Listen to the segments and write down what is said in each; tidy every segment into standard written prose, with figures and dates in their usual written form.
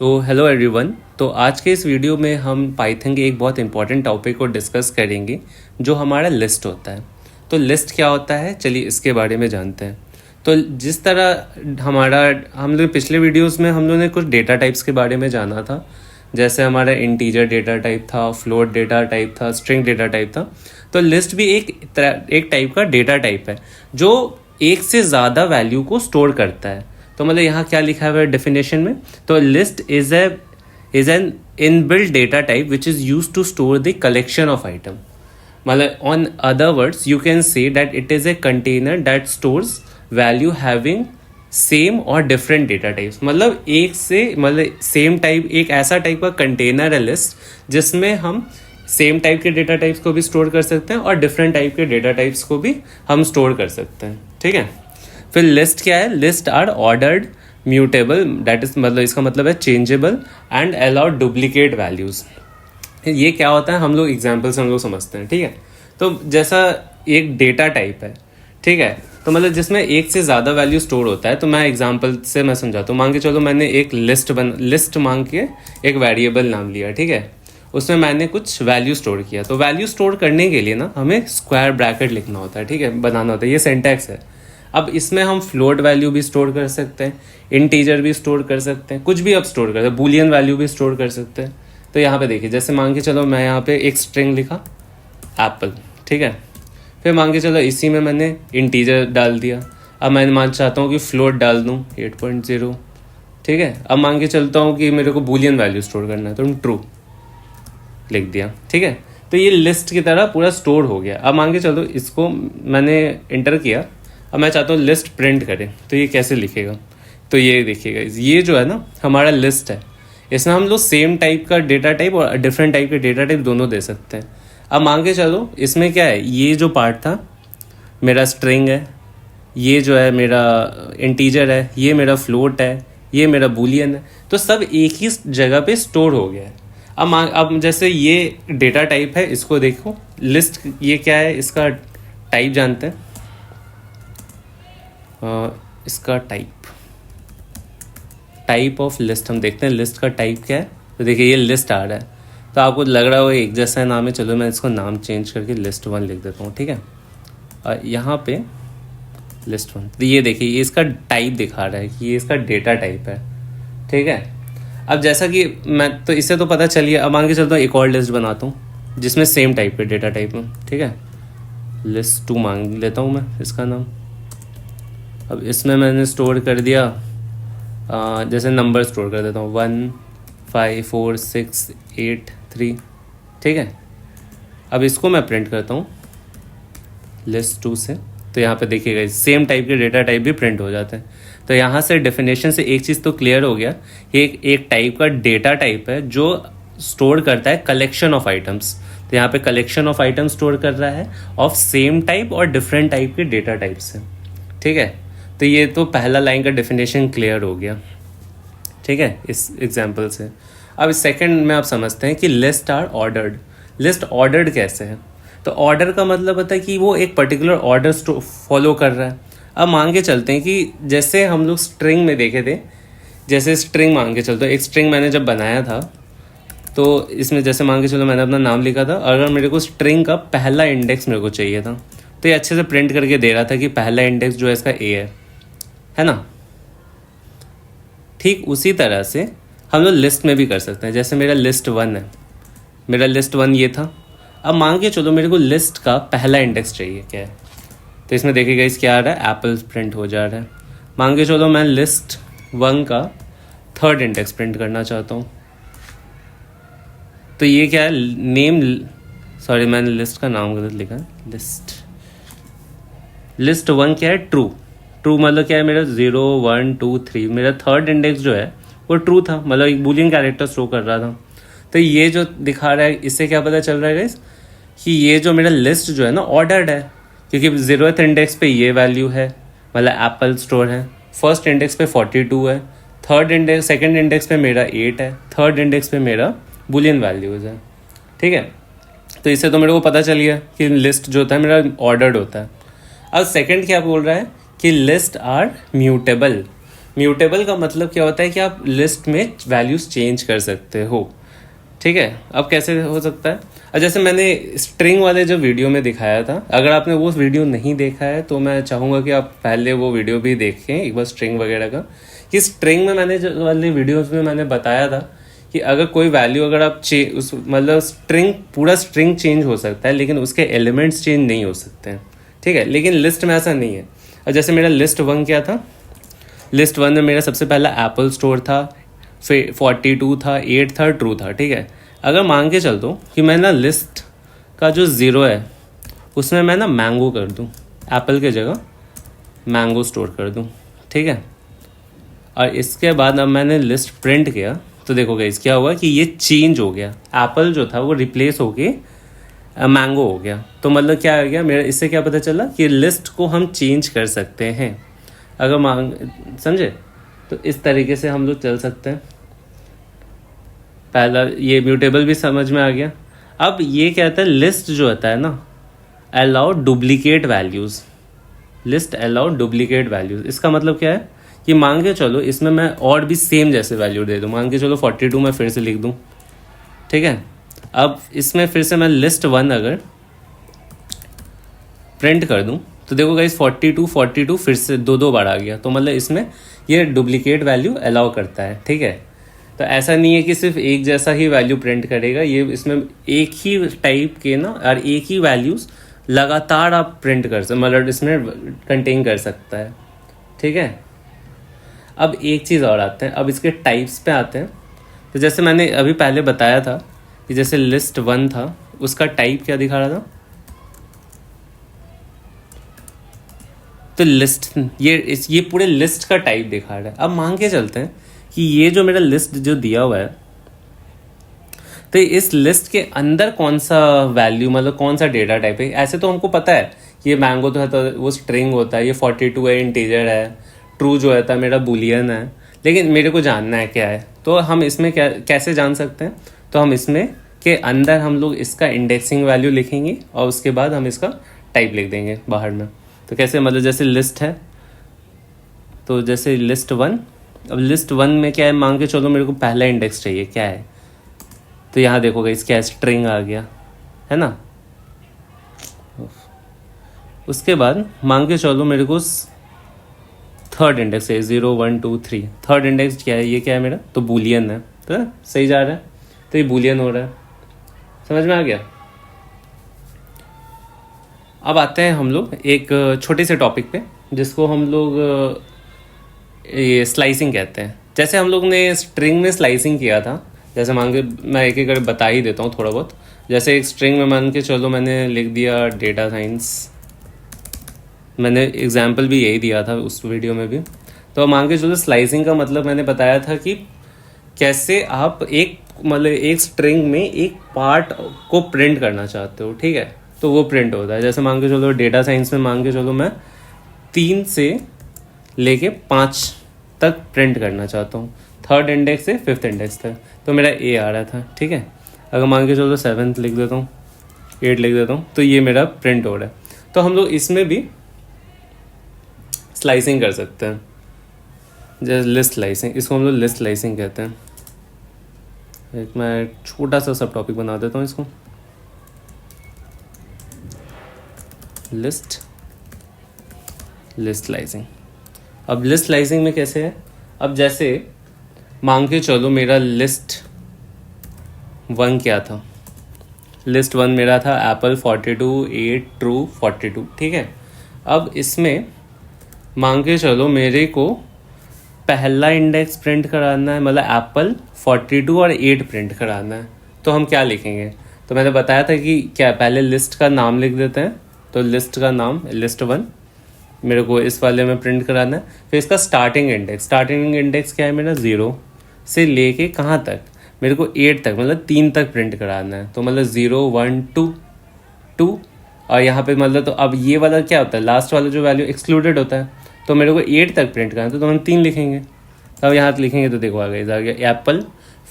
तो hello everyone. तो आज के इस वीडियो में हम पाइथन के एक बहुत इंपॉर्टेंट टॉपिक को डिस्कस करेंगे जो हमारा लिस्ट होता है। तो लिस्ट क्या होता है, चलिए इसके बारे में जानते हैं। तो जिस तरह हम लोग पिछले वीडियोस में हम लोगों ने कुछ डेटा टाइप्स के बारे में जाना था, जैसे हमारा इंटीजर डेटा टाइप था, फ्लोट डेटा टाइप था, स्ट्रिंग डेटा टाइप था। तो लिस्ट भी एक टाइप का डेटा टाइप है जो एक से ज़्यादा वैल्यू को स्टोर करता है। तो मतलब यहाँ क्या लिखा हुआ है डेफिनेशन में, तो list is an inbuilt data type which is use to store the collection of item. मतलब on other words you can say that it is a container that stores value having same और different data types. मतलब same type, एक ऐसा type का container है list जिसमें हम same type के डेटा टाइप्स को भी स्टोर कर सकते हैं और डिफरेंट टाइप के डेटा टाइप्स को भी हम स्टोर कर सकते हैं। ठीक है, फिर लिस्ट क्या है, list are ordered mutable, that is मतलब इसका मतलब है changeable and allowed duplicate values. ये क्या होता है हम लोग एग्जाम्पल से हम लोग समझते हैं। ठीक है, तो जैसा एक डेटा टाइप है, ठीक है, तो मतलब जिसमें एक से ज़्यादा वैल्यू स्टोर होता है। तो मैं एग्जांपल से मैं समझाता हूँ। मान के चलो मैंने एक लिस्ट मांग के एक वेरिएबल नाम लिया, ठीक है, उसमें मैंने कुछ वैल्यू स्टोर किया। तो वैल्यू स्टोर करने के लिए ना हमें स्क्वायर ब्रैकेट लिखना होता है, ठीक है, बनाना होता है, ये सिंटैक्स है। अब इसमें हम फ्लोट वैल्यू भी स्टोर कर सकते हैं, इंटीजर भी स्टोर कर सकते हैं, कुछ भी अब स्टोर कर सकते हैं, बूलियन वैल्यू भी स्टोर कर सकते हैं। तो यहाँ पे देखिए, जैसे मान के चलो मैं यहाँ पे एक स्ट्रिंग लिखा एप्पल, ठीक है, फिर मान के चलो इसी में मैंने इंटीजर डाल दिया। अब मैं मान चाहता हूँ कि फ्लोट डाल दूँ 8.0, ठीक है। अब मान के चलता हूँ कि मेरे को बूलियन वैल्यू स्टोर करना है, तो ट्रू लिख दिया, ठीक है। तो ये लिस्ट की तरह पूरा स्टोर हो गया। अब मान के चलो इसको मैंने इंटर किया, अब मैं चाहता हूँ लिस्ट प्रिंट करें, तो ये कैसे लिखेगा, तो ये देखिएगा, ये जो है ना हमारा लिस्ट है, इसमें हम लोग सेम टाइप का डेटा टाइप और डिफरेंट टाइप के डेटा टाइप दोनों दे सकते हैं। अब मान के चलो इसमें क्या है, ये जो पार्ट था मेरा स्ट्रिंग है, ये जो है मेरा इंटीजर है, ये मेरा फ्लोट है, ये मेरा बूलियन है, तो सब एक ही जगह पे स्टोर हो गया है। अब जैसे ये डेटा टाइप है, इसको देखो, लिस्ट ये क्या है, इसका टाइप जानते हैं। इसका टाइप ऑफ लिस्ट हम देखते हैं, लिस्ट का टाइप क्या है। तो देखिए ये लिस्ट आ रहा है, तो आपको लग रहा हो एक जैसा नाम है, चलो मैं इसको नाम चेंज करके लिस्ट 1 लिख देता हूँ, ठीक है। और यहाँ पे लिस्ट 1, तो ये देखिए ये इसका टाइप दिखा रहा है कि ये इसका डेटा टाइप है, ठीक है। अब जैसा कि मैं, तो इससे तो पता चलिए, अब मान के चलता हूँ एक और लिस्ट बनाता हूँ जिसमें सेम टाइप के डेटा टाइप में, ठीक है, लिस्ट 2 मांग लेता हूँ मैं इसका नाम। अब इसमें मैंने स्टोर कर दिया, जैसे नंबर स्टोर कर देता हूँ 1 5 4 6 8 3, ठीक है। अब इसको मैं प्रिंट करता हूँ लिस्ट 2 से, तो यहाँ पे देखिएगा सेम टाइप के डेटा टाइप भी प्रिंट हो जाते हैं। तो यहाँ से डेफिनेशन से एक चीज़ तो क्लियर हो गया कि एक टाइप का डेटा टाइप है जो स्टोर करता है कलेक्शन ऑफ आइटम्स। तो यहाँ पे कलेक्शन ऑफ आइटम्स स्टोर कर रहा है ऑफ सेम टाइप और डिफरेंट टाइप के डेटा टाइप से, ठीक है। तो ये तो पहला लाइन का डेफिनेशन क्लियर हो गया, ठीक है, इस एग्जाम्पल से। अब सेकंड में आप समझते हैं कि list are ordered. List ordered कैसे है, तो ऑर्डर का मतलब होता है कि वो एक पर्टिकुलर ऑर्डर फॉलो कर रहा है। अब मान के चलते हैं कि जैसे हम लोग स्ट्रिंग में देखे थे, जैसे स्ट्रिंग मान के चलते, एक स्ट्रिंग मैंने जब बनाया था, तो इसमें जैसे मान के चलो मैंने अपना नाम लिखा था, अगर मेरे को स्ट्रिंग का पहला इंडेक्स मेरे को चाहिए था, तो ये अच्छे से प्रिंट करके दे रहा था कि पहला इंडेक्स जो है इसका ए है ना। ठीक उसी तरह से हम लोग लिस्ट में भी कर सकते हैं। जैसे मेरा लिस्ट 1 है, मेरा लिस्ट 1 ये था। अब मान के चलो मेरे को लिस्ट का पहला इंडेक्स चाहिए, क्या है, तो इसमें देखिएगा इस क्या आ रहा है, एप्पल प्रिंट हो जा रहा है। मान के चलो मैं लिस्ट 1 का थर्ड इंडेक्स प्रिंट करना चाहता हूँ, तो ये क्या है, नेम, सॉरी मैंने लिस्ट का नाम गलत लिखा, लिस्ट 1 क्या है, ट्रू मतलब क्या है, मेरा 0 1 2 3, मेरा थर्ड इंडेक्स जो है वो ट्रू था, मतलब एक बूलियन कैरेक्टर शो कर रहा था। तो ये जो दिखा रहा है, इससे क्या पता चल रहा है गाइस कि ये जो मेरा लिस्ट जो है ना ऑर्डर्ड है, क्योंकि 0th इंडेक्स पे ये वैल्यू है, मतलब एप्पल स्टोर है, फर्स्ट इंडेक्स पे 42 है, सेकंड इंडेक्स पे मेरा 8 है, थर्ड इंडेक्स पे मेरा बूलियन वैल्यूज है, ठीक है। तो इससे तो मेरे को पता चल गया कि लिस्ट जो होता है मेरा ऑर्डर्ड होता है। अब सेकंड क्या बोल रहा है कि लिस्ट आर म्यूटेबल। म्यूटेबल का मतलब क्या होता है कि आप लिस्ट में वैल्यूज चेंज कर सकते हो। ठीक है, अब कैसे हो सकता है? अब जैसे मैंने स्ट्रिंग वाले जो वीडियो में दिखाया था, अगर आपने वो वीडियो नहीं देखा है तो मैं चाहूँगा कि आप पहले वो वीडियो भी देखें एक बार, स्ट्रिंग वगैरह का। कि स्ट्रिंग में मैंने जो वाले वीडियोस में मैंने बताया था कि अगर कोई वैल्यू अगर आप उस मतलब स्ट्रिंग, पूरा स्ट्रिंग चेंज हो सकता है लेकिन उसके एलिमेंट्स चेंज नहीं हो सकते हैं। ठीक है, लेकिन लिस्ट में ऐसा नहीं है। और जैसे मेरा लिस्ट 1 क्या था, लिस्ट 1 में मेरा सबसे पहला एप्पल स्टोर था, फिर 42 था, 8 था, ट्रू था। ठीक है, अगर मान के चल दूँ कि मैं ना लिस्ट का जो 0 है उसमें मैं ना मैंगो कर दूँ, एप्पल के जगह मैंगो स्टोर कर दूँ। ठीक है, और इसके बाद अब मैंने लिस्ट प्रिंट किया तो देखो गाइस क्या हुआ कि ये चेंज हो गया, एप्पल जो था वो रिप्लेस होके मैंगो हो गया। तो मतलब क्या आ गया मेरा, इससे क्या पता चला कि लिस्ट को हम चेंज कर सकते हैं अगर मांग, समझे? तो इस तरीके से हम लोग चल सकते हैं। पहला ये म्यूटेबल भी समझ में आ गया। अब ये कहता है लिस्ट जो होता है ना, allow duplicate values, list allow duplicate values. इसका मतलब क्या है कि मान के चलो इसमें मैं और भी सेम जैसे वैल्यू दे दूँ, मान के चलो 42 मैं फिर से लिख दूँ। ठीक है, अब इसमें फिर से मैं लिस्ट 1 अगर प्रिंट कर दूँ तो देखो गाइस 42 फिर से दो बार आ गया। तो मतलब इसमें ये डुप्लीकेट वैल्यू अलाउ करता है। ठीक है, तो ऐसा नहीं है कि सिर्फ एक जैसा ही वैल्यू प्रिंट करेगा, ये इसमें एक ही टाइप के ना और एक ही वैल्यूज़ लगातार आप प्रिंट कर सकते, मतलब इसमें कंटेन कर सकता है। ठीक है, अब एक चीज़ और आते हैं, अब इसके टाइप्स पे आते हैं। तो जैसे मैंने अभी पहले बताया था कि जैसे लिस्ट 1 था उसका टाइप क्या दिखा रहा था, तो लिस्ट ये पूरे लिस्ट का टाइप दिखा रहा है। अब मान के चलते हैं कि ये जो मेरा लिस्ट जो दिया हुआ है, तो इस लिस्ट के अंदर कौन सा वैल्यू, मतलब कौन सा डेटा टाइप है। ऐसे तो हमको पता है ये मैंगो तो है तो वो स्ट्रिंग होता है, ये 42 है इंटीजर है, ट्रू जो है मेरा बुलियन है, लेकिन मेरे को जानना है क्या है। तो हम इसमें कैसे जान सकते हैं, तो हम इसमें के अंदर हम लोग इसका इंडेक्सिंग वैल्यू लिखेंगे और उसके बाद हम इसका टाइप लिख देंगे बाहर में। तो कैसे, मतलब जैसे लिस्ट है तो जैसे लिस्ट 1, अब लिस्ट 1 में क्या है, मांग के चलो मेरे को पहला इंडेक्स चाहिए, क्या है, तो यहाँ देखोगे इसका स्ट्रिंग आ गया है ना। उसके बाद मांग के चलो मेरे को थर्ड इंडेक्स है 0 1 2 3, थर्ड इंडेक्स क्या है, ये क्या है मेरा, तो बुलियन है, तो सही जा रहा है, तो ये बुलियन हो रहा है। समझ में आ गया? अब आते हैं हम लोग एक छोटे से टॉपिक पे जिसको हम लोग ये स्लाइसिंग कहते हैं। जैसे हम लोग ने स्ट्रिंग में स्लाइसिंग किया था, जैसे मान के मैं एक एक बता ही देता हूँ थोड़ा बहुत। जैसे एक स्ट्रिंग में मान के चलो मैंने लिख दिया डेटा साइंस, मैंने एग्जाम्पल भी यही दिया था उस वीडियो में भी। तो मान के चलो स्लाइसिंग का मतलब मैंने बताया था कि कैसे आप एक मतलब एक स्ट्रिंग में एक पार्ट को प्रिंट करना चाहते हो। ठीक है, तो वो प्रिंट होता है। जैसे मान के चलो डेटा साइंस में मान के चलो मैं 3 से लेके 5 तक प्रिंट करना चाहता हूँ, थर्ड इंडेक्स से 5th इंडेक्स तक, तो मेरा ए आ रहा था। ठीक है, अगर मान के चलो 7th लिख देता हूँ, 8 लिख देता हूँ, तो ये मेरा प्रिंट हो रहा है। तो हम लोग इसमें भी स्लाइसिंग कर सकते हैं, जैसे लिस्ट स्लाइसिंग, इसको हम लोग लिस्ट स्लाइसिंग कहते हैं। एक मैं छोटा सा सब टॉपिक बना देता हूँ इसको, लिस्ट स्लाइसिंग। अब लिस्ट स्लाइसिंग में कैसे है, अब जैसे मांग के चलो मेरा लिस्ट 1 क्या था, लिस्ट 1 मेरा था एप्पल 42 8 ट्रू 42। ठीक है, अब इसमें मांग के चलो मेरे को पहला इंडेक्स प्रिंट कराना है, मतलब एप्पल 42 और 8 प्रिंट कराना है। तो हम क्या लिखेंगे, तो मैंने बताया था कि क्या पहले लिस्ट का नाम लिख देते हैं, तो लिस्ट का नाम लिस्ट 1 मेरे को इस वाले में प्रिंट कराना है। फिर इसका स्टार्टिंग इंडेक्स क्या है मेरा, 0 से लेके कहाँ तक, मेरे को 8 तक, मतलब 3 तक प्रिंट कराना है। तो मतलब 0 1 2 और यहाँ पे मतलब, तो अब ये वाला क्या होता है, लास्ट वाला जो वैल्यू एक्सक्लूडेड होता है, तो मेरे को 8 तक प्रिंट करना है, तो हम 3 लिखेंगे। तब यहाँ लिखेंगे तो देखो आ गया एप्पल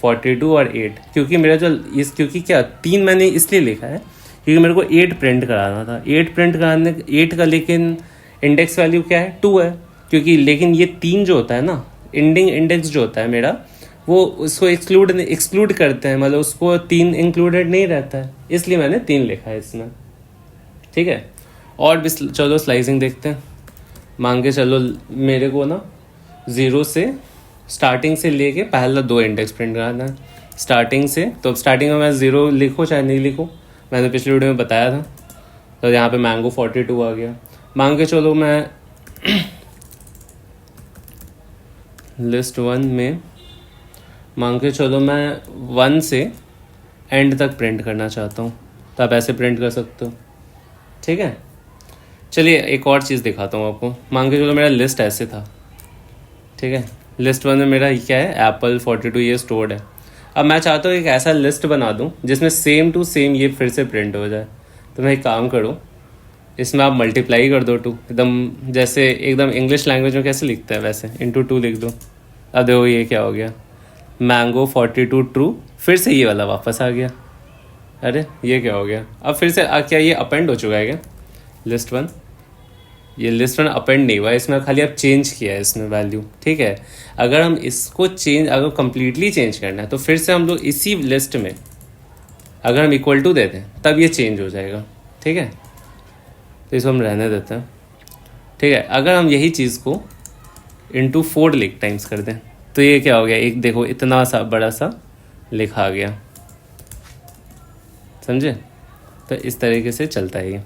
42 और 8, क्योंकि मेरा जो क्योंकि क्या 3 मैंने इसलिए लिखा है क्योंकि मेरे को 8 प्रिंट कराना था, 8 प्रिंट कराने 8 का, लेकिन इंडेक्स वैल्यू क्या है 2 है, क्योंकि लेकिन ये 3 जो होता है ना, एंडिंग इंडेक्स जो होता है मेरा वो उसको एक्सक्लूड करते हैं, मतलब उसको 3 इंक्लूडेड नहीं रहता है, इसलिए मैंने 3 लिखा है इसमें। ठीक है, और भी चलो स्लाइसिंग देखते हैं। मान के चलो मेरे को ना 0 से स्टार्टिंग से लेके पहला 2 इंडेक्स प्रिंट कराना है स्टार्टिंग से। तो अब स्टार्टिंग में मैं 0 लिखूँ चाहे नहीं लिखूँ, मैंने पिछले वीडियो में बताया था। तो यहाँ पे मैंगो 42 आ गया। मान के चलो मैं लिस्ट 1 में मान के चलो मैं 1 से एंड तक प्रिंट करना चाहता हूँ, तो आप ऐसे प्रिंट कर सकते हो। ठीक है, चलिए एक और चीज़ दिखाता हूँ आपको। मान के चलो मेरा लिस्ट ऐसे था। ठीक है, लिस्ट 1 में मेरा क्या है, एप्पल 42 ये स्टोर्ड है। अब मैं चाहता हूँ एक ऐसा लिस्ट बना दूँ जिसमें सेम टू सेम ये फिर से प्रिंट हो जाए। तो मैं एक काम करूँ, इसमें आप मल्टीप्लाई कर दो 2, एकदम जैसे एकदम इंग्लिश लैंग्वेज में कैसे लिखते हैं वैसे इंटू 2 लिख दो। अब देखो ये क्या हो गया, मैंगो 42 ट्रू, फिर से ये वाला वापस आ गया। अरे ये क्या हो गया, अब फिर से क्या ये अपेंड हो चुका है क्या लिस्ट 1? ये लिस्ट 1 अपेंड नहीं हुआ, इसमें खाली आप चेंज किया है इसमें वैल्यू। ठीक है, अगर हम इसको अगर कम्प्लीटली चेंज करना है तो फिर से हम लोग इसी लिस्ट में अगर हम इक्वल टू देते हैं तब ये चेंज हो जाएगा। ठीक है, तो इसको हम रहने देते हैं। ठीक है, अगर हम यही चीज़ को इंटू 4 टाइम्स कर दें तो ये क्या हो गया, एक देखो इतना सा बड़ा सा लिखा आ गया। समझे? तो इस तरीके से चलता है ये।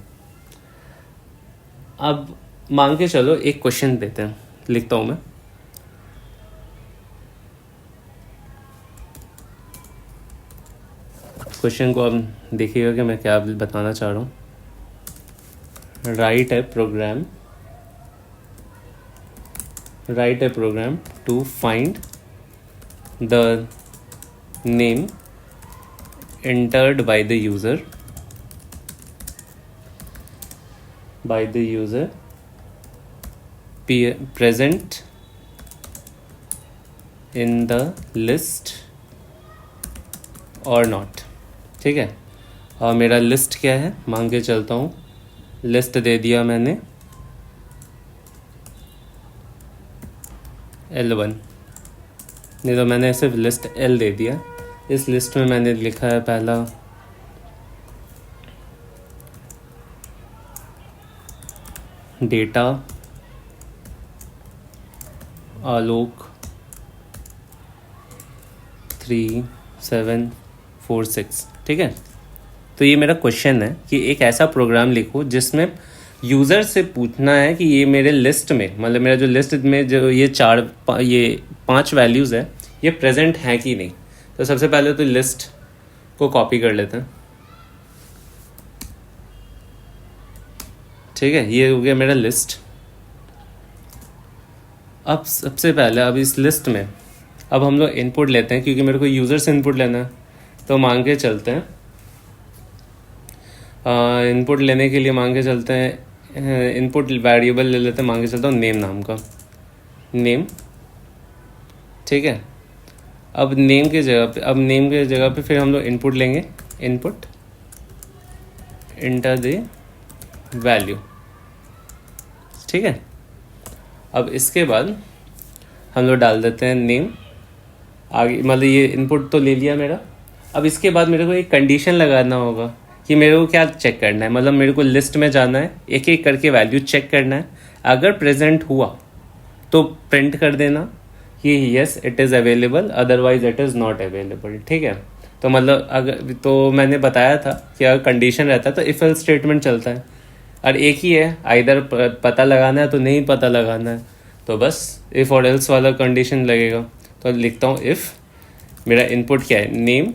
अब मान के चलो एक क्वेश्चन देते हैं, लिखता हूँ मैं। क्वेश्चन को अब देखिएगा कि मैं क्या बताना चाह रहा हूँ। Write a program to find the name entered by the user present in the list or not। ठीक है, और मेरा लिस्ट क्या है, मान के चलता हूँ लिस्ट दे दिया मैंने L1, नहीं तो मैंने सिर्फ लिस्ट L दे दिया। इस लिस्ट में मैंने लिखा है पहला डेटा आलोक 3746। ठीक है, तो ये मेरा क्वेश्चन है कि एक ऐसा प्रोग्राम लिखो जिसमें यूज़र से पूछना है कि ये मेरे लिस्ट में, मतलब मेरा जो लिस्ट में जो ये 5 वैल्यूज़ है ये प्रेजेंट है कि नहीं। तो सबसे पहले तो लिस्ट को कॉपी कर लेते हैं। ठीक है, ये हो गया मेरा लिस्ट। अब सबसे पहले अब इस लिस्ट में अब हम लोग इनपुट लेते हैं, क्योंकि मेरे को यूज़र से इनपुट लेना है। तो मांग के चलते हैं इनपुट लेने के लिए मांग के चलते हैं इनपुट वेरिएबल ले लेते हैं। मांग के चलता हूँ नेम नाम का, नेम। ठीक है, अब नेम के जगह पे फिर हम लोग इनपुट लेंगे, इनपुट इंटर द वैल्यू। ठीक है, अब इसके बाद हम लोग डाल देते हैं नेम आगे, मतलब ये इनपुट तो ले लिया मेरा। अब इसके बाद मेरे को एक कंडीशन लगाना होगा कि मेरे को क्या चेक करना है, मतलब मेरे को लिस्ट में जाना है, एक एक करके वैल्यू चेक करना है। अगर प्रेजेंट हुआ तो प्रिंट कर देना कि yes it is available, otherwise it is not available. ठीक है, तो मतलब अगर तो मैंने बताया था कि अगर कंडीशन रहता है तो इफ एल्स स्टेटमेंट चलता है, और एक ही है, आइदर पता लगाना है तो नहीं पता लगाना है तो बस इफ़ और एल्स वाला कंडीशन लगेगा। तो लिखता हूँ इफ़ मेरा इनपुट क्या है, नेम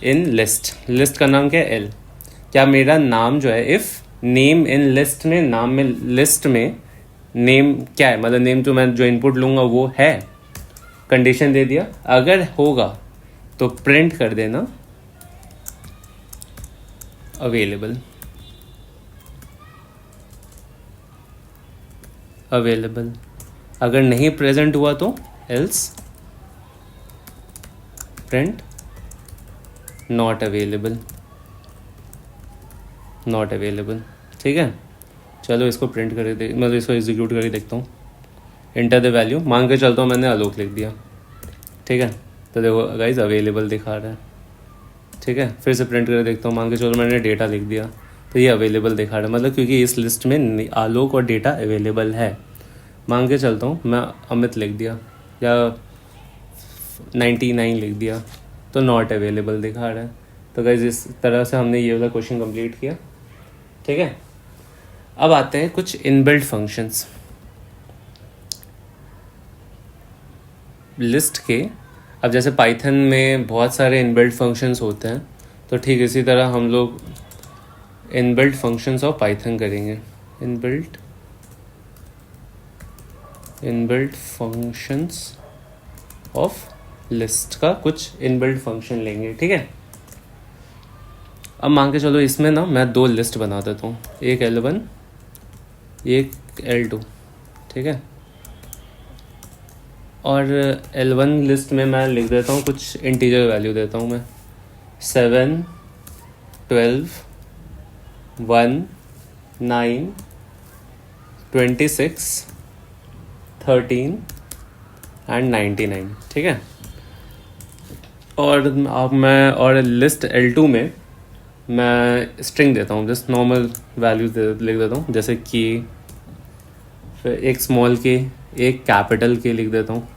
इन लिस्ट, लिस्ट का नाम क्या है एल। क्या मेरा नाम जो है, इफ़ नेम इन लिस्ट में, नाम में लिस्ट में नेम क्या है, मतलब नेम तो मैं जो इनपुट लूँगा वो है, कंडीशन दे दिया। अगर होगा तो प्रिंट कर देना अवेलेबल, अवेलेबल। अगर नहीं प्रेजेंट हुआ तो else print not available, not available. ठीक है, चलो इसको प्रिंट करके मतलब इसको एग्जीक्यूट करके देखता हूँ। इंटर द वैल्यू, मान के चलता हूँ मैंने आलोक लिख दिया, ठीक है। तो देखो गाइज अवेलेबल दिखा रहा है, ठीक है। फिर से प्रिंट करके देखता हूँ, मान के चलो मैंने डेटा लिख दिया तो ये अवेलेबल दिखा रहा है, मतलब क्योंकि इस लिस्ट में आलोक और डेटा अवेलेबल है। मान के चलता हूँ मैं अमित लिख दिया या 99 लिख दिया तो नॉट अवेलेबल दिखा रहा है। तो गाइज इस तरह से हमने ये वाला क्वेश्चन कंप्लीट किया, ठीक है। अब आते हैं कुछ इनबिल्ट फंक्शंस लिस्ट के। अब जैसे पाइथन में बहुत सारे इनबिल्ट फंक्शंस होते हैं, तो ठीक इसी तरह हम लोग इनबिल्ट फंक्शंस ऑफ पाइथन करेंगे। इनबिल्ट फंक्शंस ऑफ लिस्ट का कुछ इनबिल्ट फंक्शन लेंगे, ठीक है। अब मान के चलो इसमें ना मैं 2 लिस्ट बना देता हूँ, एक L1 एक L2, ठीक है। और L1 लिस्ट में मैं लिख देता हूँ कुछ इंटीजर वैल्यू देता हूँ मैं 7 12 1 9 26 13 एंड 99, ठीक है। और अब मैं और लिस्ट L2 में मैं स्ट्रिंग देता हूँ, जस्ट नॉर्मल वैल्यू लिख देता हूँ, जैसे कि फिर एक स्मॉल के एक कैपिटल के लिख देता हूँ,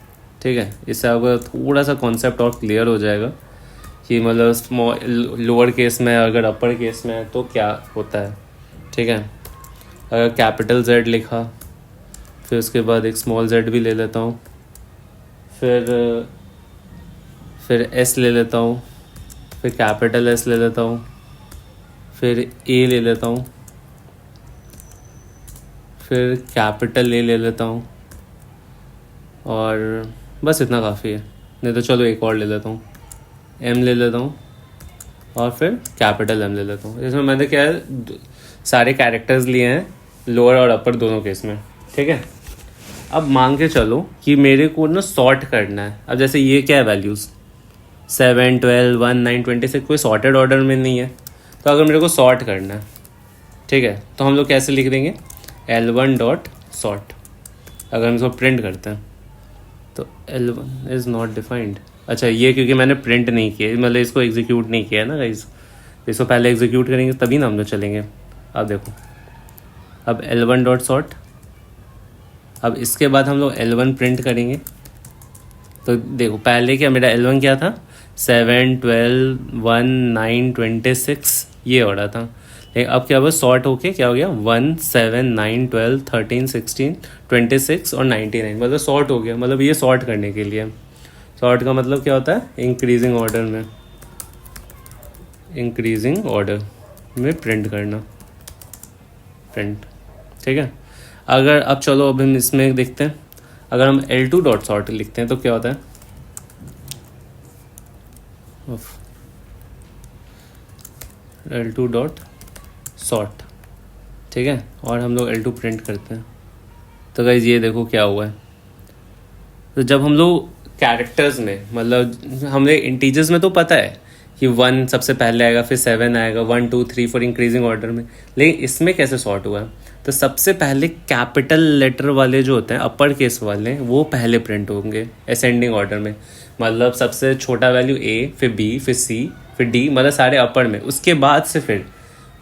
ठीक है। इससे आपका थोड़ा सा कॉन्सेप्ट और क्लियर हो जाएगा कि मतलब स्मॉल लोअर केस में अगर अपर केस में है तो क्या होता है, ठीक है। अगर कैपिटल Z लिखा फिर उसके बाद एक स्मॉल z भी ले लेता हूँ, फिर S ले लेता हूँ, फिर कैपिटल S ले लेता हूँ, फिर A ले लेता हूँ, फिर कैपिटल A ले लेता हूँ, और बस इतना काफ़ी है। नहीं तो चलो एक और ले लेता हूँ, M ले लेता हूँ, और फिर कैपिटल M ले लेता हूँ। इसमें मैंने क्या है सारे कैरेक्टर्स लिए हैं लोअर और अपर दोनों केस में, ठीक है। अब मान के चलो कि मेरे को ना सॉर्ट करना है। अब जैसे ये क्या है वैल्यूज़ 7 12 1 9 26 कोई सॉर्टेड ऑर्डर में नहीं है, तो अगर मेरे को सॉर्ट करना है, ठीक है, तो हम लोग कैसे लिख देंगे L1 डॉट सॉर्ट। अगर हम इसको प्रिंट करते हैं तो L1 इज़ नॉट डिफाइंड। अच्छा ये क्योंकि मैंने प्रिंट नहीं किया, मतलब इसको एग्जीक्यूट नहीं किया है ना गाइस, इसको पहले एग्जीक्यूट करेंगे तभी ना हम लोग चलेंगे। अब देखो अब L1 डॉट सॉर्ट, अब इसके बाद हम लोग L1 प्रिंट करेंगे। तो देखो पहले क्या मेरा L1 क्या था 7 12 1 9 26 ये हो रहा था, लेकिन अब क्या हुआ सॉर्ट होके क्या हो गया 1 7 9 12 13 16 26 और 99, मतलब सॉर्ट हो गया। मतलब ये सॉर्ट करने के लिए, सॉर्ट का मतलब क्या होता है इंक्रीजिंग ऑर्डर में प्रिंट करना, प्रिंट, ठीक है। अगर अब चलो अब हम इसमें देखते हैं, अगर हम L2 डॉट सॉर्ट लिखते हैं तो क्या होता है L2 डॉट सॉर्ट, ठीक है। और हम लोग L2 प्रिंट करते हैं तो गाइस ये देखो क्या हुआ है। तो जब हम लोग कैरेक्टर्स में मतलब हमने इंटीजर्स में तो पता है कि 1 सबसे पहले आएगा, फिर 7 आएगा, 1 2 3 4 इंक्रीजिंग ऑर्डर में, लेकिन इसमें कैसे सॉर्ट हुआ है तो सबसे पहले कैपिटल लेटर वाले जो होते हैं अपर केस वाले वो पहले प्रिंट होंगे असेंडिंग ऑर्डर में। मतलब सबसे छोटा वैल्यू A, फिर B, फिर C, फिर D, मतलब सारे अपर में, उसके बाद से फिर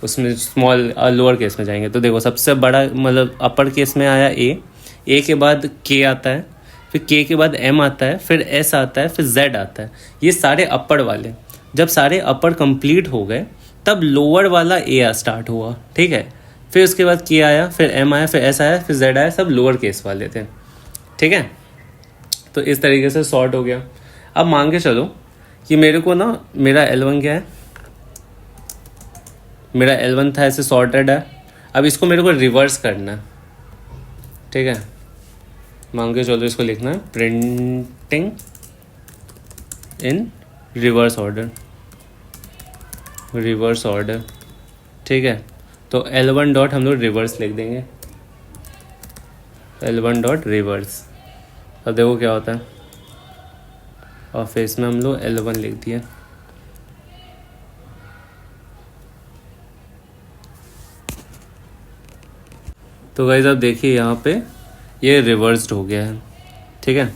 उसमें स्मॉल लोअर केस में जाएंगे। तो देखो सबसे बड़ा मतलब अपर केस में आया A के बाद K आता है, फिर K के बाद M आता है, फिर S आता है, फिर Z आता है। ये सारे अपर वाले, जब सारे अपर कंप्लीट हो गए तब लोअर वाला A स्टार्ट हुआ, ठीक है। फिर उसके बाद K आया, फिर M आया, फिर S आया, फिर Z आया, सब लोअर केस वाले थे, ठीक है। तो इस तरीके से सॉर्ट हो गया। अब मान के चलो कि मेरे को ना मेरा L1 क्या है, मेरा L1 था ऐसे सॉर्टेड है। अब इसको मेरे को रिवर्स करना है, ठीक है। मान के चलो इसको लिखना है प्रिंटिंग इन रिवर्स ऑर्डर, ठीक है। तो L1 डॉट हम लोग रिवर्स लिख देंगे, L1 डॉट रिवर्स। अब देखो क्या होता है, और फिर इसमें हम लोग L1 लिख दिया। तो गाइस अब देखिए यहाँ पे ये रिवर्स्ड हो गया है, ठीक है।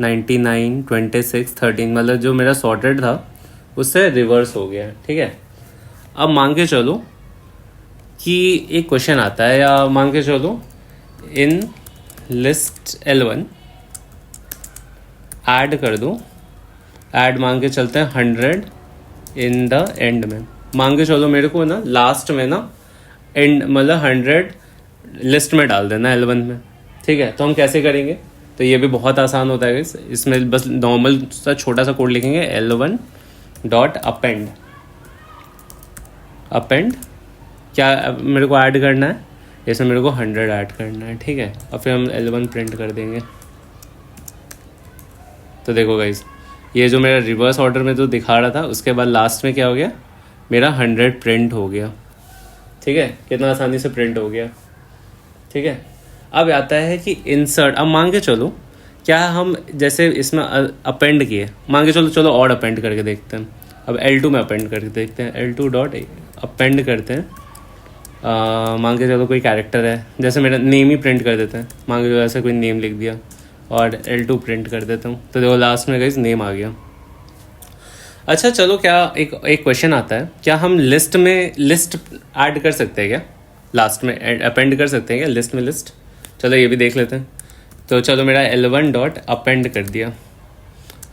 99, 26, 13 मतलब जो मेरा सॉर्टेड था उससे रिवर्स हो गया है, ठीक है। अब मान के चलो कि एक क्वेश्चन आता है, या मान के चलो इन लिस्ट L1 ऐड कर दो, ऐड मान के चलते हैं 100 इन द एंड में। मान के चलो मेरे को ना लास्ट में ना एंड मतलब 100 लिस्ट में डाल देना L1 में, ठीक है। तो हम कैसे करेंगे, तो ये भी बहुत आसान होता है guys। इसमें बस नॉर्मल सा छोटा सा कोड लिखेंगे, L1 डॉट अपेंड। अपेंड क्या मेरे को ऐड करना है, इसमें मेरे को 100 ऐड करना है, ठीक है। और फिर हम L1 प्रिंट कर देंगे। तो देखो गाइस, ये जो मेरा रिवर्स ऑर्डर में जो दिखा रहा था, उसके बाद लास्ट में क्या हो गया, मेरा 100 प्रिंट हो गया, ठीक है। कितना आसानी से प्रिंट हो गया, ठीक है। अब आता है कि इंसर्ट। अब मान के चलो क्या हम जैसे इसमें अपेंड किए, मान के चलो और अपेंड करके देखते हैं। अब L2 में अपेंड करके देखते हैं, L2 डॉट अपेंड करते हैं। मान के चलो कोई कैरेक्टर है, जैसे मेरा नेम ही प्रिंट कर देते हैं। मान के चलो ऐसे कोई नेम लिख दिया और L2 प्रिंट कर देता हूँ, तो देखो लास्ट में गाइस नेम आ गया। अच्छा चलो, क्या एक क्वेश्चन आता है, क्या हम लिस्ट में लिस्ट ऐड कर सकते हैं क्या, लास्ट में अपेंड कर सकते हैं क्या लिस्ट में लिस्ट। चलो ये भी देख लेते हैं। तो चलो मेरा L1 डॉट अपेंड कर दिया,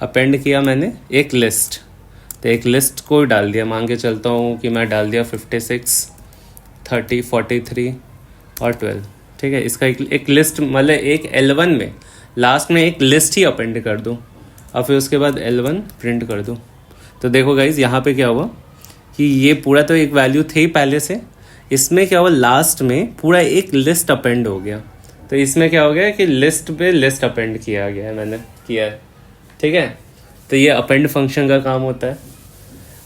अपेंड किया मैंने एक लिस्ट, तो एक लिस्ट को डाल दिया। मान के चलता हूँ कि मैं डाल दिया 56, 30, 43 और 12, ठीक है। इसका एक लिस्ट मतलब एक L1 में लास्ट में एक लिस्ट ही अपेंड कर दूँ और फिर उसके बाद L1 प्रिंट कर दूँ। तो देखो गाइज यहाँ पे क्या हुआ कि ये पूरा तो एक वैल्यू थे ही पहले से, इसमें क्या हुआ लास्ट में पूरा एक लिस्ट अपेंड हो गया। तो इसमें क्या हो गया कि लिस्ट पे लिस्ट अपेंड किया गया है, मैंने किया है, ठीक है। तो ये अपेंड फंक्शन का काम होता है।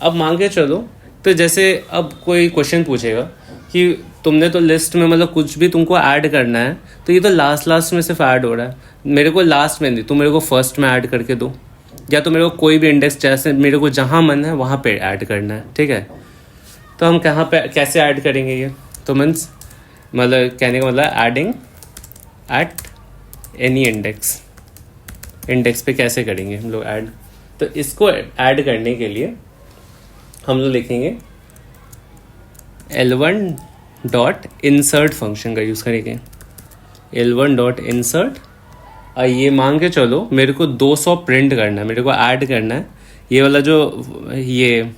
अब मान के चलो, तो जैसे अब कोई क्वेश्चन पूछेगा कि तुमने तो लिस्ट में मतलब कुछ भी तुमको ऐड करना है, तो ये तो लास्ट में सिर्फ ऐड हो रहा है, मेरे को लास्ट में नहीं, तुम मेरे को फर्स्ट में ऐड करके दो, या तो मेरे को कोई भी इंडेक्स जैसे मेरे को जहाँ मन है वहाँ पे ऐड करना है, ठीक है। तो हम कहाँ पे कैसे ऐड करेंगे ये, तो मीन्स मतलब कहने का मतलब एडिंग एट एनी इंडेक्स पे कैसे करेंगे हम लोग ऐड। तो इसको ऐड करने के लिए हम लोग लिखेंगे L1 डॉट इंसर्ट फंक्शन का यूज़ करेंगे, L1 डॉट इंसर्ट। ये मान के चलो मेरे को 200 प्रिंट करना है, मेरे को ऐड करना है ये वाला जो ये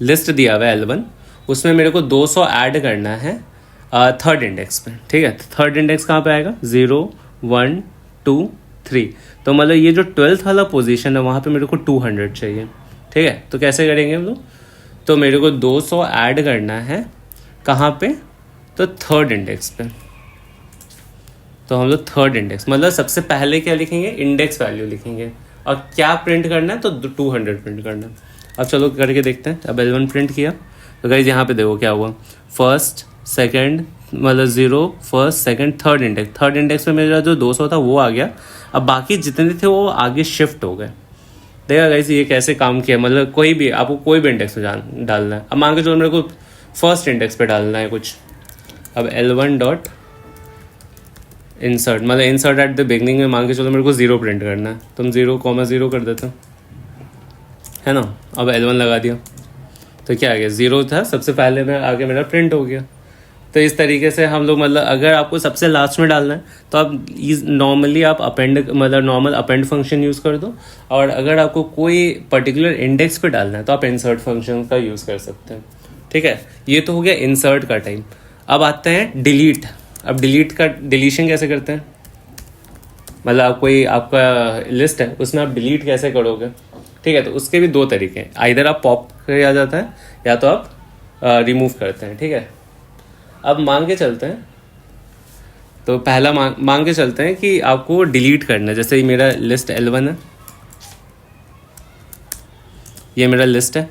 लिस्ट दिया हुआ है L1, उसमें मेरे को 200 ऐड करना है थर्ड इंडेक्स पे, ठीक है। थर्ड इंडेक्स कहाँ पे आएगा, 0, 1, 2, 3। तो मतलब ये जो 12th वाला पोजीशन है वहाँ पे मेरे को 200 चाहिए, ठीक है। तो कैसे करेंगे हम लोग, तो मेरे को 200 ऐड करना है कहाँ पे, तो थर्ड इंडेक्स पे। तो हम लोग थर्ड इंडेक्स मतलब सबसे पहले क्या लिखेंगे, इंडेक्स वैल्यू लिखेंगे, और क्या प्रिंट करना है, तो 200 प्रिंट करना है। अब चलो करके देखते हैं। अब L1 प्रिंट किया, तो गाइस यहाँ पे देखो क्या हुआ, फर्स्ट सेकंड मतलब 0, फर्स्ट सेकंड थर्ड इंडेक्स में मेरा जो 200 था वो आ गया। अब बाकी जितने थे वो आगे शिफ्ट हो गए। देखा गाइस ये कैसे काम किया, मतलब कोई भी आपको कोई भी इंडेक्स में डालना है। अब मान के चलो मेरे को फर्स्ट इंडेक्स पे डालना है कुछ। अब L1 डॉट इंसर्ट मतलब इंसर्ट एट द बिगनिंग में मान के चलो मेरे को 0 प्रिंट करना है, तो हम 0,0 कर देते हैं, है ना। अब L1 लगा दिया, तो क्या आ गया, 0 था सबसे पहले में, आगे मेरा प्रिंट हो गया। तो इस तरीके से हम लोग मतलब अगर आपको सबसे लास्ट में डालना है तो आप नॉर्मली आप अपेंड मतलब नॉर्मल अपेंड फंक्शन यूज़ कर दो, और अगर आपको कोई पर्टिकुलर इंडेक्स पे डालना है तो आप इंसर्ट फंक्शन का यूज़ कर सकते हैं, ठीक है। ये तो हो गया इंसर्ट का टाइम। अब आते हैं डिलीट। अब डिलीट का डिलीशन कैसे करते हैं, मतलब आप कोई आपका लिस्ट है उसमें आप डिलीट कैसे करोगे, ठीक है। तो उसके भी दो तरीके हैं, आइदर आप पॉप किया जाता है या तो आप रिमूव करते हैं, ठीक है। अब मान के चलते हैं, तो पहला मान के चलते हैं कि आपको डिलीट करना है। जैसे ये मेरा लिस्ट L1 है, ये मेरा लिस्ट है।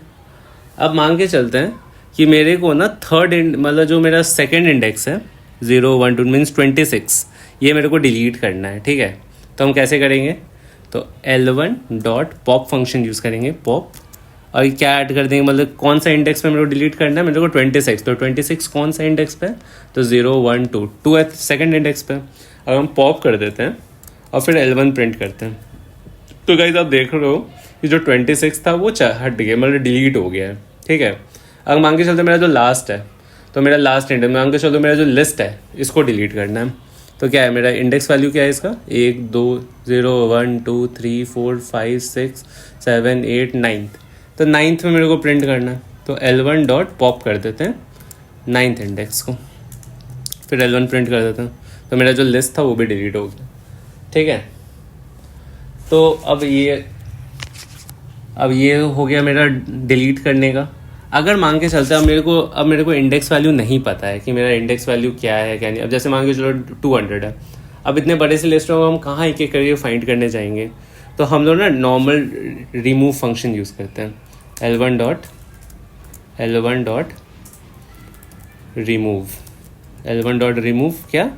अब मान के चलते हैं कि मेरे को ना थर्ड मतलब जो मेरा सेकंड इंडेक्स है 0, 1, 2 मीन्स 26, ये मेरे को डिलीट करना है, ठीक है। तो हम कैसे करेंगे, तो L1 dot pop function use करेंगे, पॉप और क्या ऐड कर देंगे, मतलब कौन सा इंडेक्स पे मेरे को डिलीट करना है, मेरे को 26, तो 26 कौन सा इंडेक्स पे, तो 0 1 2 2 है सेकेंड इंडेक्स पे। अब हम पॉप कर देते हैं और फिर L1 प्रिंट करते हैं। तो गाइस आप देख रहे हो कि जो 26 था वो हट गया, मतलब डिलीट हो गया है, ठीक है। अब मान के चलते मेरा जो लास्ट है, तो मेरा लास्ट इंडेक्स मान के चलो मेरा जो लिस्ट है इसको डिलीट करना है। तो क्या है मेरा इंडेक्स वैल्यू, क्या है इसका, 1 2 0 1 2 3 4 5 6 7 8 9। तो 9th में मेरे को प्रिंट करना है, तो L1 डॉट पॉप कर देते हैं 9th इंडेक्स को, फिर L1 प्रिंट कर देते हैं। तो मेरा जो लिस्ट था वो भी डिलीट हो गया, ठीक है। तो अब ये हो गया मेरा डिलीट करने का। अगर मान के चलते अब मेरे को इंडेक्स वैल्यू नहीं पता है कि मेरा इंडेक्स वैल्यू क्या है क्या नहीं। अब जैसे मान के चलो 200 है, अब इतने बड़े से लिस्ट में हम कहाँ एक एक करके फाइंड करने जाएंगे। तो हम लोग ना नॉर्मल रिमूव फंक्शन यूज़ करते हैं, L1 डॉट रिमूव क्या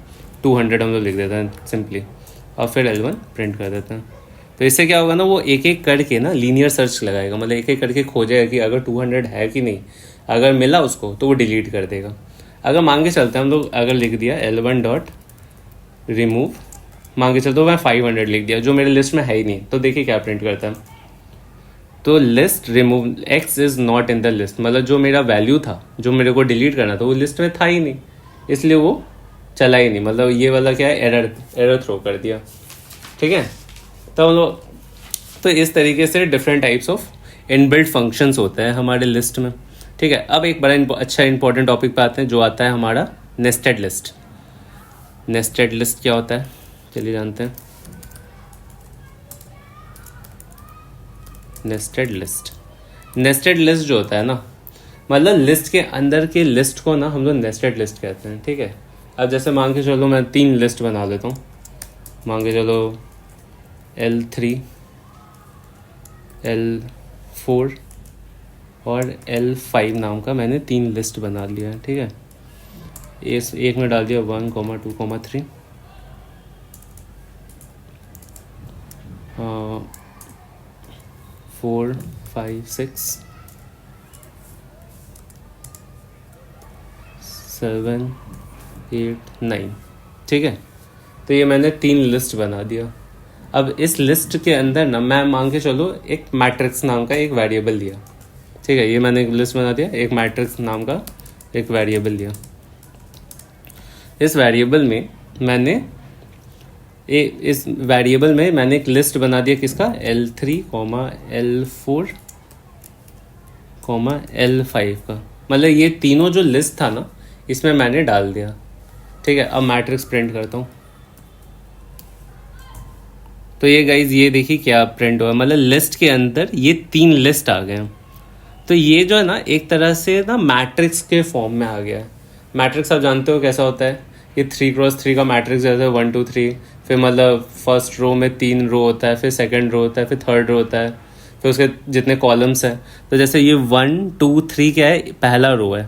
200 हम लोग लिख देते हैं सिंपली, और फिर L1 प्रिंट कर देते हैं। तो इससे क्या होगा ना, वो एक एक करके ना लीनियर सर्च लगाएगा, मतलब एक एक करके खोजेगा कि अगर 200 है कि नहीं, अगर मिला उसको तो वो डिलीट कर देगा। अगर मान के चलते हैं हम लोग, अगर लिख दिया L1 डॉट रिमूव, मान के चलते मैं 500 लिख दिया जो मेरे लिस्ट में है ही नहीं, तो देखिए क्या प्रिंट करता है, तो list remove X is not in the list, मतलब जो मेरा वैल्यू था जो मेरे को डिलीट करना था वो लिस्ट में था ही नहीं, इसलिए वो चला ही नहीं, मतलब ये वाला क्या है, एरर थ्रो कर दिया, ठीक है। तो इस तरीके से different types of inbuilt functions होते हैं हमारे लिस्ट में, ठीक है। अब एक बड़ा अच्छा इंपॉर्टेंट टॉपिक पे आते हैं जो आता है हमारा नेस्टेड लिस्ट। नेस्टेड लिस्ट क्या होता है चलिए जानते हैं। नेस्टेड लिस्ट जो होता है ना, मतलब लिस्ट के अंदर के लिस्ट को ना हम लोग नेस्टेड लिस्ट कहते हैं, ठीक है। अब जैसे मान के चलो मैं 3 लिस्ट बना लेता हूँ, मान के चलो L3 L4 और L5 नाम का मैंने 3 लिस्ट बना लिया है, ठीक है। इस एक में डाल दिया 1 2 3 4 5 6 7 8 9, ठीक है। तो ये मैंने 3 लिस्ट बना दिया। अब इस लिस्ट के अंदर ना मैं मान के चलो एक मैट्रिक्स नाम का एक वेरिएबल लिया, ठीक है। ये मैंने एक लिस्ट बना दिया, एक मैट्रिक्स नाम का एक वेरिएबल लिया। इस वेरिएबल में मैंने एक लिस्ट बना दिया किसका, L3, L4, L5 का, मतलब ये तीनों जो लिस्ट था ना इसमें मैंने डाल दिया, ठीक है। अब मैट्रिक्स प्रिंट करता हूँ, तो ये गाइज ये देखिए क्या प्रिंट हुआ, मतलब लिस्ट के अंदर ये 3 लिस्ट आ गए। तो ये जो है ना एक तरह से ना मैट्रिक्स के फॉर्म में आ गया है। मैट्रिक्स आप जानते हो कैसा होता है, ये 3x3 का मैट्रिक्स जैसे 1 2 3, फिर मतलब फर्स्ट रो में 3 रो होता है, फिर सेकंड रो होता है, फिर थर्ड रो होता है, फिर उसके जितने कॉलम्स हैं। तो जैसे ये 1 2 3 क्या है, पहला रो है,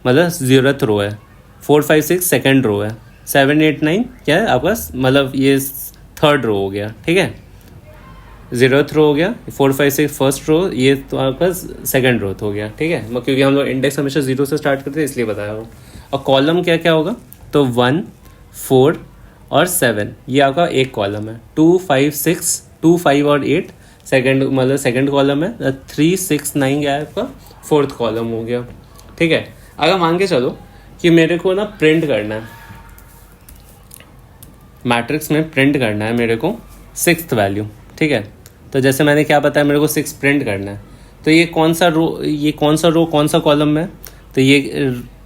मतलब 0th रो है, 4 5 6 सेकंड रो है, 7 8 9 क्या है आपका, मतलब ये थर्ड रो हो गया, ठीक है। 0th रो हो गया, 4 5 6 फर्स्ट रो, ये तो आपका सेकंड रो हो गया, ठीक है। क्योंकि हम लोग इंडेक्स हमेशा 0 से स्टार्ट करते हैं इसलिए बताया हो। और कॉलम क्या क्या होगा, तो 1 4 और 7 ये आपका एक कॉलम है, 2 5 6 2 5 और 8 सेकंड, मतलब सेकंड कॉलम है, 3 6 9 क्या है आपका फोर्थ कॉलम हो गया, ठीक है। अगर मान के चलो कि मेरे को ना प्रिंट करना है, मैट्रिक्स में प्रिंट करना है मेरे को 6th वैल्यू, ठीक है। तो जैसे मैंने क्या बताया, मेरे को 6 प्रिंट करना है, तो ये कौन सा रो कौन सा कॉलम में,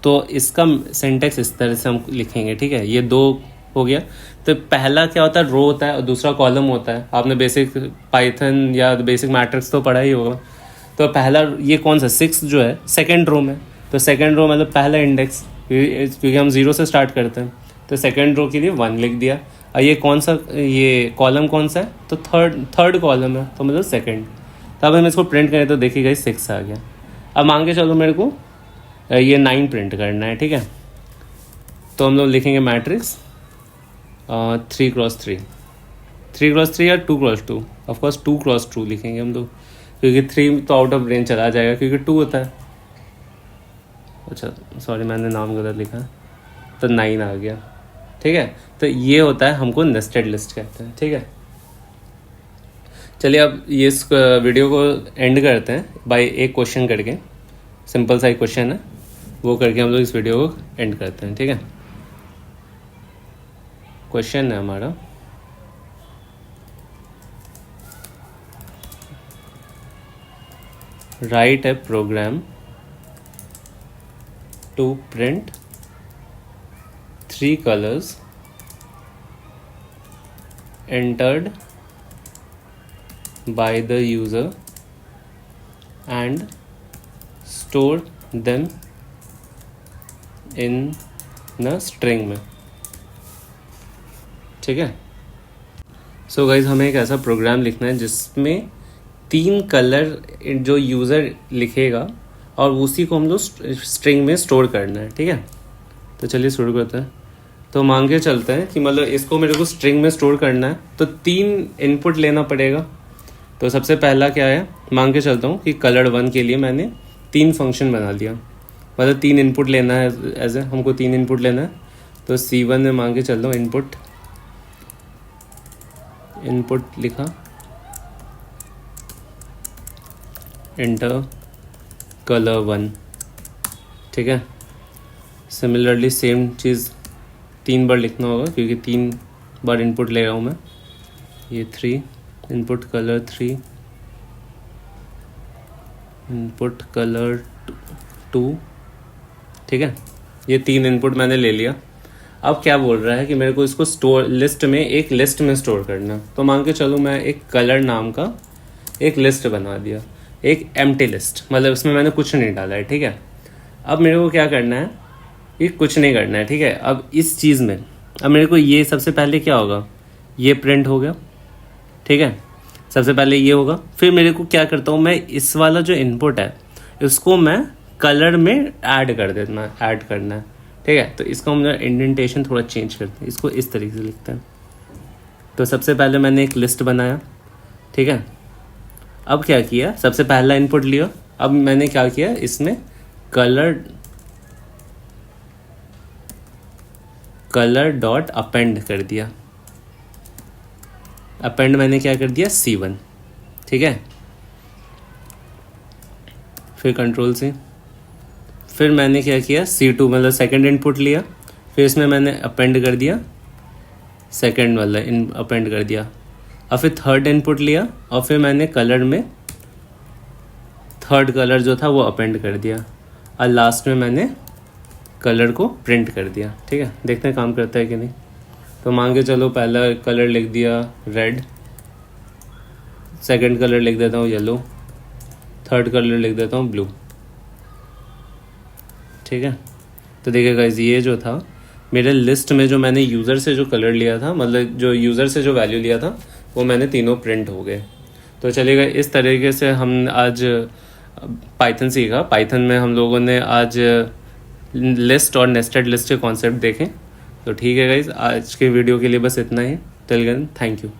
तो इसका सिंटेक्स इस तरह से हम लिखेंगे, ठीक है। ये 2 हो गया, तो पहला क्या होता है, रो होता है और दूसरा कॉलम होता है। आपने बेसिक पाइथन या बेसिक मैट्रिक्स तो पढ़ा ही होगा। तो पहला ये कौन सा 6 जो है सेकेंड रो में, तो सेकेंड रो मतलब पहला इंडेक्स, क्योंकि हम 0 से स्टार्ट करते हैं, तो सेकेंड रो के लिए 1 लिख दिया। और ये कौन सा, ये कॉलम कौन सा है, तो थर्ड कॉलम है, तो मतलब सेकंड। तो अब हम इसको प्रिंट करें तो देखिएगा 6 आ गया। अब मांग के चलो मेरे को ये 9 प्रिंट करना है, ठीक है। तो हम लोग लिखेंगे मैट्रिक्स 3x3 या 2x2, ऑफकोर्स 2x2 लिखेंगे हम लोग। क्योंकि 3 तो आउट ऑफ ब्रेन चला जाएगा क्योंकि 2 होता है। अच्छा सॉरी मैंने नाम गलत लिखा, तो 9 आ गया। ठीक है, तो ये होता है हमको नेस्टेड लिस्ट कहते हैं। ठीक है, चलिए अब ये इस वीडियो को एंड करते हैं बाय एक क्वेश्चन करके। सिंपल सा एक क्वेश्चन है, वो करके हम लोग इस वीडियो को एंड करते हैं। ठीक है, क्वेश्चन है हमारा, write a program to print 3 colors entered by the user and store them in a string में। ठीक है, सो गाइज हमें एक ऐसा प्रोग्राम लिखना है जिसमें 3 कलर जो यूज़र लिखेगा और उसी को हम लोग स्ट्रिंग में स्टोर करना है। ठीक है, तो चलिए शुरू करते हैं। तो मान के चलते हैं कि मतलब इसको मेरे को स्ट्रिंग में स्टोर करना है, तो 3 इनपुट लेना पड़ेगा। तो सबसे पहला क्या है, मान के चलता हूँ कि कलर 1 के लिए मैंने 3 फंक्शन बना लिया, मतलब 3 इनपुट लेना है, ऐसे हमको 3 इनपुट लेना है। तो C1 में मान के चलता हूँ इनपुट लिखा, एंटर कलर 1। ठीक है, सिमिलरली सेम चीज़ 3 बार लिखना होगा क्योंकि 3 बार इनपुट ले रहा हूँ मैं। ये 3 इनपुट कलर 3, इनपुट कलर 2। ठीक है, ये 3 इनपुट मैंने ले लिया। अब क्या बोल रहा है कि मेरे को इसको स्टोर लिस्ट में, एक लिस्ट में स्टोर करना। तो मान के चलो मैं एक कलर नाम का एक लिस्ट बना दिया, एक एम्प्टी लिस्ट, मतलब इसमें मैंने कुछ नहीं डाला है। ठीक है, अब मेरे को क्या करना है, ये कुछ नहीं करना है। ठीक है, अब इस चीज़ में अब मेरे को ये सबसे पहले क्या होगा, ये प्रिंट हो गया। ठीक है, सबसे पहले ये होगा, फिर मेरे को क्या करता हूँ मैं, इस वाला जो इनपुट है इसको मैं कलर में ऐड करना है। ठीक है, तो इसको हम इंडेंटेशन थोड़ा चेंज करते हैं, इसको इस तरीके से लिखते हैं। तो सबसे पहले मैंने एक लिस्ट बनाया। ठीक है, अब क्या किया, सबसे पहला इनपुट लिया, अब मैंने क्या किया, इसमें कलर डॉट अपेंड कर दिया। अपेंड मैंने क्या कर दिया, C1। ठीक है, फिर कंट्रोल C, फिर मैंने क्या किया, C2 मतलब सेकंड इनपुट लिया, फिर इसमें मैंने अपेंड कर दिया, सेकंड वाला अपेंड कर दिया। और फिर थर्ड इनपुट लिया और फिर मैंने कलर में थर्ड कलर जो था वो अपेंड कर दिया, और लास्ट में मैंने कलर को प्रिंट कर दिया। ठीक है, देखते हैं काम करता है कि नहीं। तो मान के चलो पहला कलर लिख दिया रेड, सेकंड कलर लिख देता हूँ येलो, थर्ड कलर लिख देता हूँ ब्लू। ठीक है, तो देखिए गाइस ये जो था मेरे लिस्ट में, जो मैंने यूज़र से जो कलर लिया था, मतलब जो यूज़र से जो वैल्यू लिया था, वो मैंने तीनों प्रिंट हो गए। तो चलिएगा, इस तरीके से हम आज पाइथन सीखा। पाइथन में हम लोगों ने आज लिस्ट और नेस्टेड लिस्ट के कॉन्सेप्ट देखें। तो ठीक है गाइज, आज के वीडियो के लिए बस इतना ही। Till then thank you.